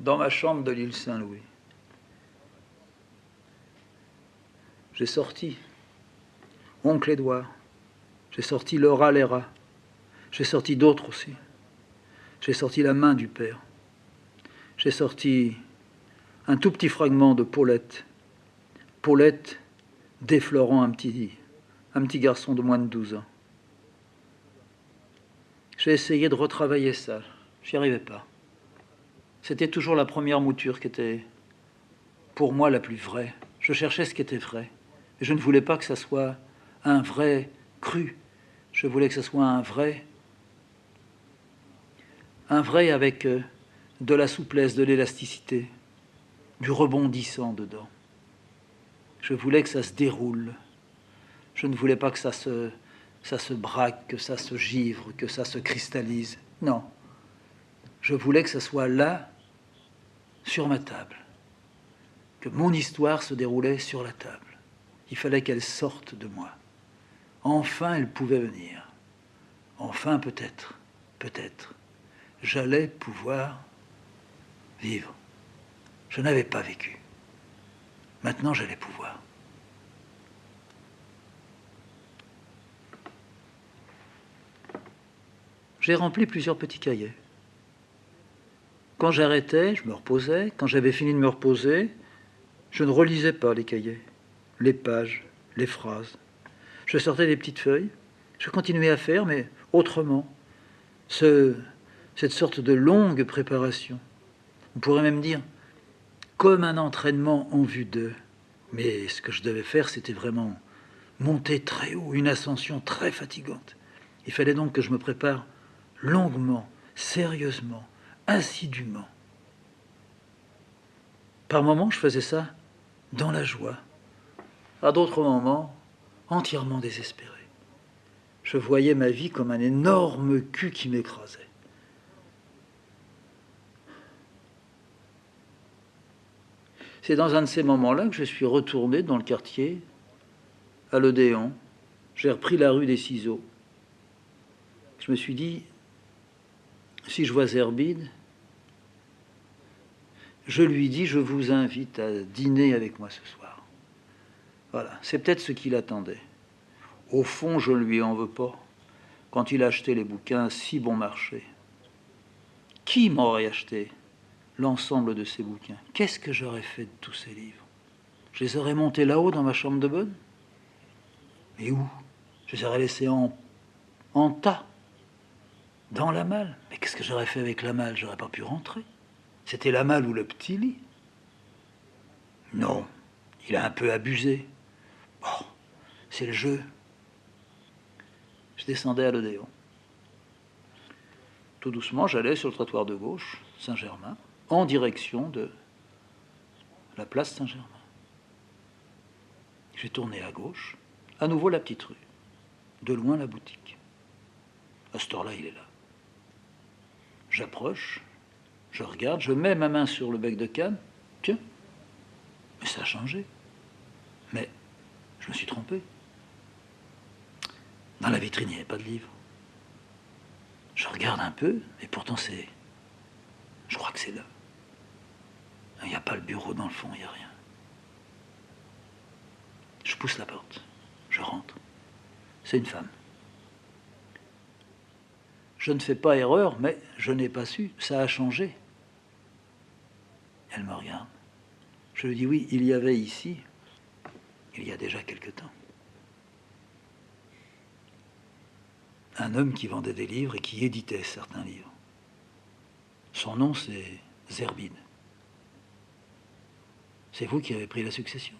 dans ma chambre de l'île Saint-Louis. J'ai sorti Oncle Édouard, j'ai sorti Laura Lera, j'ai sorti d'autres aussi. J'ai sorti La main du père. J'ai sorti un tout petit fragment de Paulette. Paulette déflorant un petit garçon de moins de 12 ans. J'ai essayé de retravailler ça. J'y arrivais pas. C'était toujours la première mouture qui était, pour moi, la plus vraie. Je cherchais ce qui était vrai. Et je ne voulais pas que ça soit un vrai cru. Je voulais que ce soit un vrai avec de la souplesse, de l'élasticité, du rebondissant dedans. Je voulais que ça se déroule. Je ne voulais pas que ça se braque, que ça se givre, que ça se cristallise. Non. Je voulais que ça soit là, sur ma table. Que mon histoire se déroulait sur la table. Il fallait qu'elle sorte de moi. Enfin, elle pouvait venir. Enfin, peut-être, j'allais pouvoir vivre. Je n'avais pas vécu. Maintenant, j'allais pouvoir. J'ai rempli plusieurs petits cahiers. Quand j'arrêtais, je me reposais. Quand j'avais fini de me reposer, je ne relisais pas les cahiers, les pages, les phrases. Je sortais des petites feuilles. Je continuais à faire, mais autrement. Cette sorte de longue préparation. On pourrait même dire comme un entraînement en vue d'eux. Mais ce que je devais faire, c'était vraiment monter très haut, une ascension très fatigante. Il fallait donc que je me prépare longuement, sérieusement, assidûment. Par moments, je faisais ça dans la joie. À d'autres moments, entièrement désespéré. Je voyais ma vie comme un énorme cul qui m'écrasait. C'est dans un de ces moments-là que je suis retourné dans le quartier, à l'Odéon. J'ai repris la rue des Ciseaux. Je me suis dit, si je vois Zerbide, je lui dis, je vous invite à dîner avec moi ce soir. Voilà, c'est peut-être ce qu'il attendait. Au fond, je ne lui en veux pas. Quand il a acheté les bouquins si bon marché, qui m'aurait acheté l'ensemble de ces bouquins? Qu'est-ce que j'aurais fait de tous ces livres? Je les aurais montés là-haut dans ma chambre de bonne? Mais où? Je les aurais laissés en tas, dans la malle. Mais qu'est-ce que j'aurais fait avec la malle? J'aurais pas pu rentrer. C'était la malle ou le petit lit. Non, il a un peu abusé. Bon, c'est le jeu. Je descendais à l'Odéon. Tout doucement, j'allais sur le trottoir de gauche, Saint-Germain, en direction de la place Saint-Germain. J'ai tourné à gauche, à nouveau la petite rue, de loin la boutique. À cette heure-là, il est là. J'approche, je regarde, je mets ma main sur le bec de canne. Tiens, mais ça a changé. Mais je me suis trompé. Dans la vitrine, il n'y avait pas de livre. Je regarde un peu, et pourtant c'est... Je crois que c'est là. Il n'y a pas le bureau dans le fond, il n'y a rien. Je pousse la porte, je rentre. C'est une femme. Je ne fais pas erreur, mais je n'ai pas su, ça a changé. Elle me regarde. Je lui dis oui, il y avait ici, il y a déjà quelque temps, un homme qui vendait des livres et qui éditait certains livres. Son nom, c'est Zerbide. C'est vous qui avez pris la succession.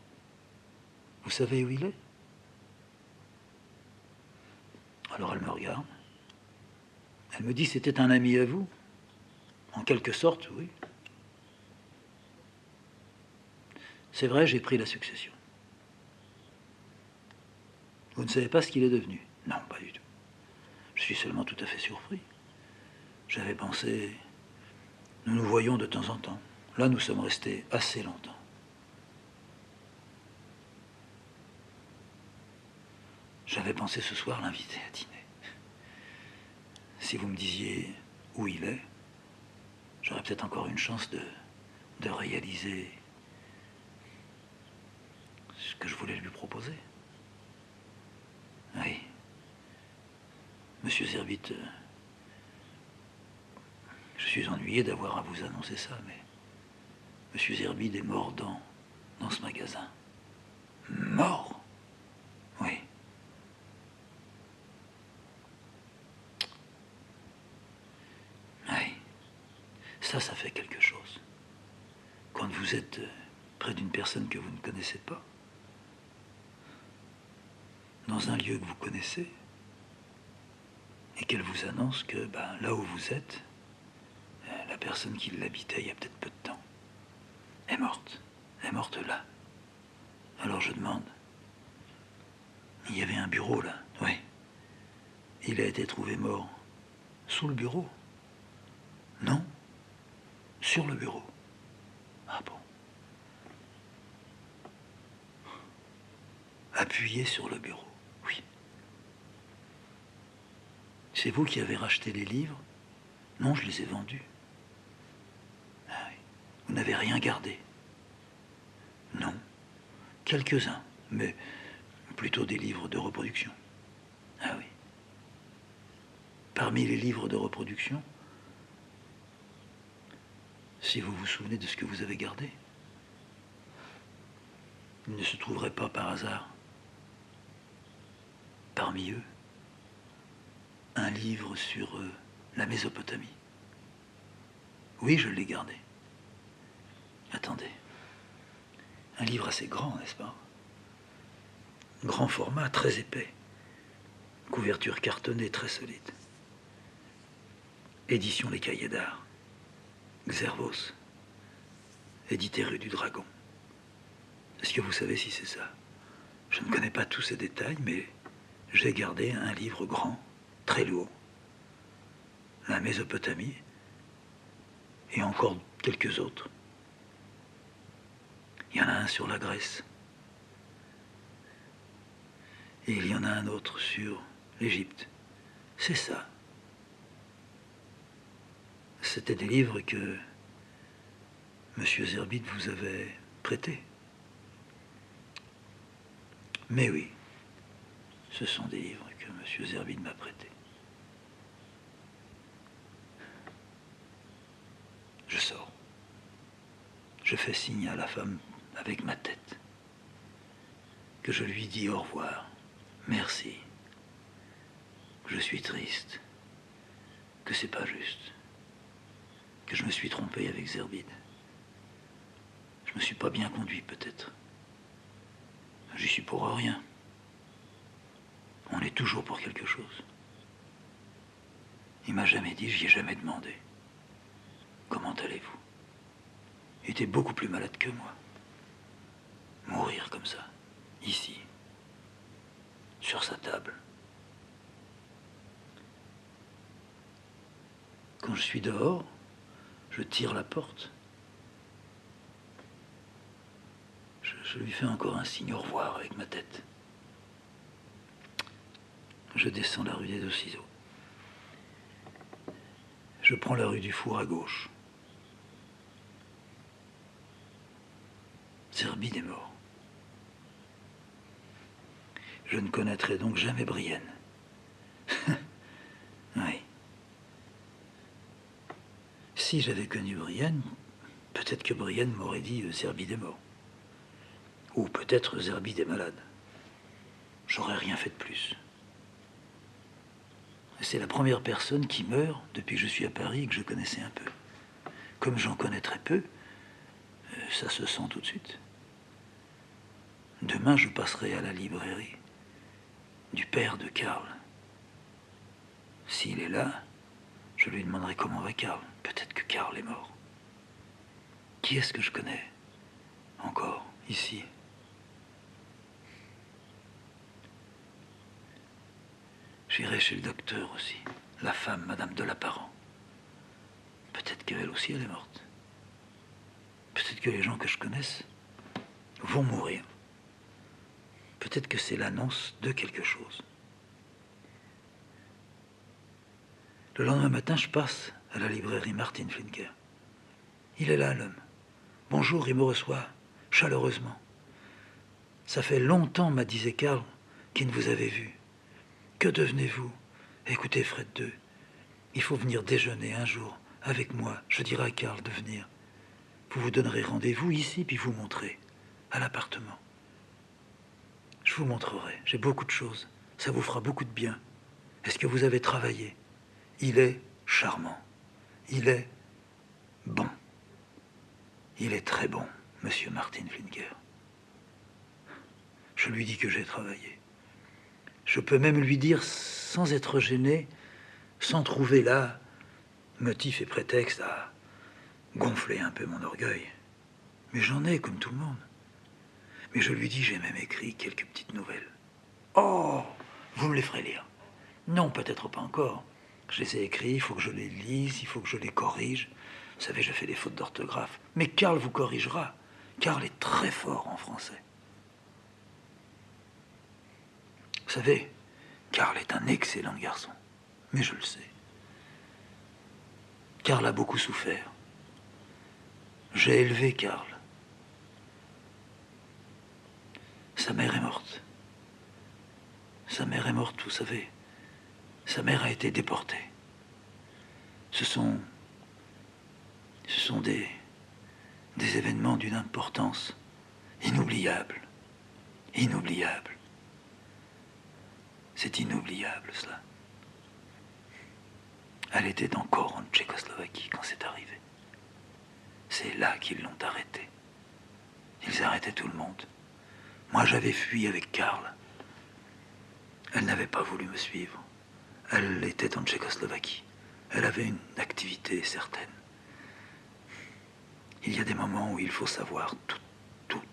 Vous savez où il est? Alors elle me regarde. Elle me dit, c'était un ami à vous? En quelque sorte, oui. C'est vrai, j'ai pris la succession. Vous ne savez pas ce qu'il est devenu? Non, pas du tout. Je suis seulement tout à fait surpris. J'avais pensé... Nous nous voyons de temps en temps. Là, nous sommes restés assez longtemps. J'avais pensé ce soir l'inviter à dîner. Si vous me disiez où il est, j'aurais peut-être encore une chance de de réaliser ce que je voulais lui proposer. Oui. Monsieur Zerbit, je suis ennuyé d'avoir à vous annoncer ça, mais Monsieur Zerbit est mort dans ce magasin. Mort? Oui. Oui. Ça fait quelque chose. Quand vous êtes près d'une personne que vous ne connaissez pas, dans un lieu que vous connaissez, et qu'elle vous annonce que là où vous êtes, la personne qui l'habitait il y a peut-être peu de temps est morte. Elle est morte là. Alors je demande. Il y avait un bureau là, oui. Il a été trouvé mort sous le bureau. Non, sur le bureau. Ah bon. Appuyé sur le bureau, oui. C'est vous qui avez racheté les livres? Non, je les ai vendus. Ah oui. Vous n'avez rien gardé? Non. Quelques-uns, mais plutôt des livres de reproduction. Ah oui. Parmi les livres de reproduction, si vous vous souvenez de ce que vous avez gardé, il ne se trouverait pas par hasard, parmi eux, un livre sur la Mésopotamie. Oui, je l'ai gardé. Attendez. Un livre assez grand, n'est-ce pas? Grand format, très épais. Couverture cartonnée très solide. Édition Les Cahiers d'Art. Xervos. Édité rue du Dragon. Est-ce que vous savez si c'est ça? Je ne connais pas tous ces détails, mais j'ai gardé un livre grand, très lourd. La Mésopotamie et encore quelques autres. Il y en a un sur la Grèce. Et il y en a un autre sur l'Égypte. C'est ça. C'était des livres que M. Zerbit vous avait prêtés. Mais oui, ce sont des livres que M. Zerbit m'a prêtés. Je sors. Je fais signe à la femme avec ma tête que je lui dis au revoir, merci, que je suis triste, que c'est pas juste, que je me suis trompé avec Zerbit. Je me suis pas bien conduit peut-être. J'y suis pour rien. On est toujours pour quelque chose. Il m'a jamais dit, j'y ai jamais demandé. Comment allez-vous? Il était beaucoup plus malade que moi. Mourir comme ça, ici, sur sa table. Quand je suis dehors, je tire la porte. Je lui fais encore un signe au revoir avec ma tête. Je descends la rue des Deux-Ciseaux. Je prends la rue du Four à gauche. Zerbit est mort. Je ne connaîtrai donc jamais Brienne. Oui. Si j'avais connu Brienne, peut-être que Brienne m'aurait dit Zerbit est mort. Ou peut-être Zerbit est malade. J'aurais rien fait de plus. C'est la première personne qui meurt depuis que je suis à Paris et que je connaissais un peu. Comme j'en connais très peu, ça se sent tout de suite. Demain, je passerai à la librairie du père de Karl. S'il est là, je lui demanderai comment va Karl. Peut-être que Karl est mort. Qui est-ce que je connais encore ici? J'irai chez le docteur aussi. La femme, Madame de Lapparent. Peut-être qu'elle aussi, elle est morte. Peut-être que les gens que je connaisse vont mourir. Peut-être que c'est l'annonce de quelque chose. Le lendemain matin, je passe à la librairie Martin Flinker. Il est là, l'homme. Bonjour, il me reçoit chaleureusement. Ça fait longtemps, m'a disait Karl, qu'il ne vous avait vu. Que devenez-vous? Écoutez, Fred II, il faut venir déjeuner un jour avec moi. Je dirai à Karl de venir. Vous vous donnerez rendez-vous ici, puis vous montrez à l'appartement. Je vous montrerai. J'ai beaucoup de choses. Ça vous fera beaucoup de bien. Est-ce que vous avez travaillé? Il est charmant. Il est bon. Il est très bon, monsieur Martin Flinker. Je lui dis que j'ai travaillé. Je peux même lui dire, sans être gêné, sans trouver là motif et prétexte à gonfler un peu mon orgueil. Mais j'en ai, comme tout le monde. Mais je lui dis, j'ai même écrit quelques petites nouvelles. Oh, vous me les ferez lire. Non, peut-être pas encore. Je les ai écrits, il faut que je les lise, il faut que je les corrige. Vous savez, je fais des fautes d'orthographe. Mais Karl vous corrigera. Karl est très fort en français. Vous savez, Karl est un excellent garçon. Mais je le sais. Karl a beaucoup souffert. J'ai élevé Karl. Sa mère est morte. Sa mère est morte, vous savez. Sa mère a été déportée. Ce sont des événements d'une importance inoubliable. Inoubliable. C'est inoubliable, cela. Elle était encore en Tchécoslovaquie quand c'est arrivé. C'est là qu'ils l'ont arrêtée. Ils arrêtaient tout le monde. Moi, j'avais fui avec Karl. Elle n'avait pas voulu me suivre. Elle était en Tchécoslovaquie. Elle avait une activité certaine. Il y a des moments où il faut savoir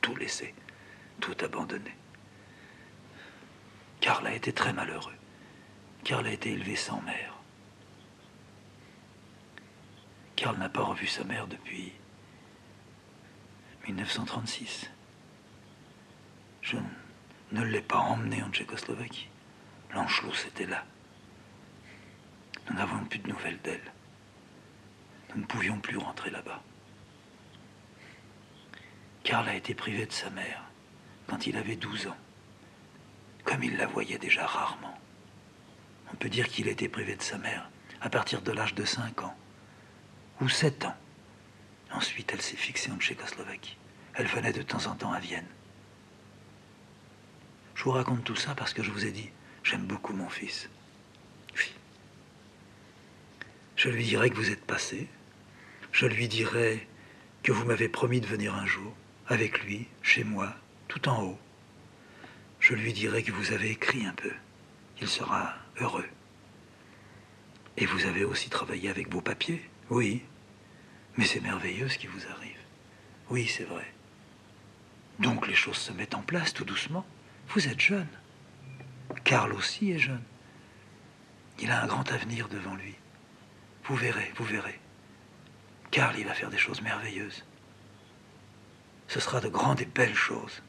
tout laisser, tout abandonner. Karl a été très malheureux. Karl a été élevé sans mère. Karl n'a pas revu sa mère depuis 1936. Je ne l'ai pas emmené en Tchécoslovaquie. L'Anschluss était là. Nous n'avons plus de nouvelles d'elle. Nous ne pouvions plus rentrer là-bas. Karl a été privé de sa mère quand il avait 12 ans, comme il la voyait déjà rarement. On peut dire qu'il a été privé de sa mère à partir de l'âge de 5 ans, ou 7 ans. Ensuite, elle s'est fixée en Tchécoslovaquie. Elle venait de temps en temps à Vienne. Je vous raconte tout ça parce que je vous ai dit, j'aime beaucoup mon fils. Oui. Je lui dirai que vous êtes passé. Je lui dirai que vous m'avez promis de venir un jour, avec lui, chez moi, tout en haut. Je lui dirai que vous avez écrit un peu. Il sera heureux. Et vous avez aussi travaillé avec vos papiers? Oui. Mais c'est merveilleux ce qui vous arrive. Oui, c'est vrai. Donc les choses se mettent en place tout doucement. Vous êtes jeune. Karl aussi est jeune. Il a un grand avenir devant lui. Vous verrez, vous verrez. Karl, il va faire des choses merveilleuses. Ce sera de grandes et belles choses.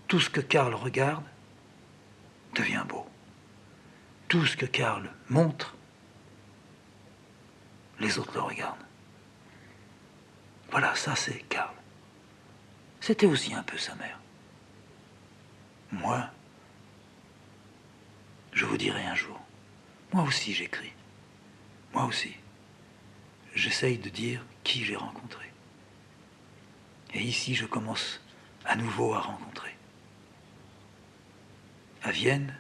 Tout ce que Karl regarde devient beau. Tout ce que Karl montre, les autres le regardent. Voilà, ça c'est Karl. C'était aussi un peu sa mère. Moi, je vous dirai un jour. Moi aussi j'écris. Moi aussi. J'essaye de dire qui j'ai rencontré. Et ici, je commence à nouveau à rencontrer. À Vienne,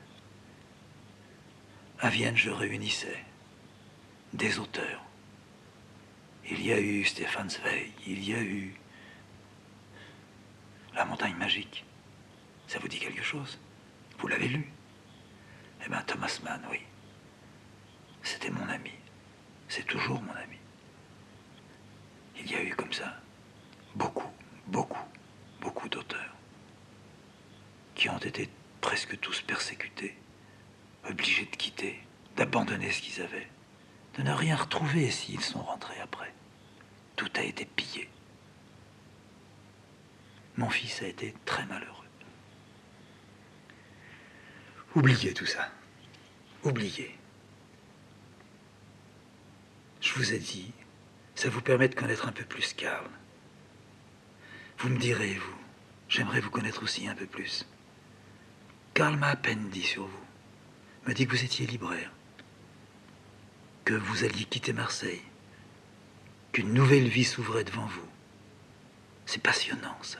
je réunissais des auteurs. Il y a eu Stefan Zweig, il y a eu La Montagne Magique. Ça vous dit quelque chose? Vous l'avez lu? Eh bien, Thomas Mann, oui. C'était mon ami. C'est toujours mon ami. Il y a eu comme ça beaucoup d'auteurs qui ont été presque tous persécutés, obligés de quitter, d'abandonner ce qu'ils avaient, de ne rien retrouver s'ils sont rentrés après. Tout a été pillé. Mon fils a été très malheureux. Oubliez tout ça. Oubliez. Je vous ai dit, ça vous permet de connaître un peu plus Karl. Vous me direz, vous. J'aimerais vous connaître aussi un peu plus. Karl m'a à peine dit sur vous. Il m'a dit que vous étiez libraire, que vous alliez quitter Marseille, qu'une nouvelle vie s'ouvrait devant vous. C'est passionnant, ça.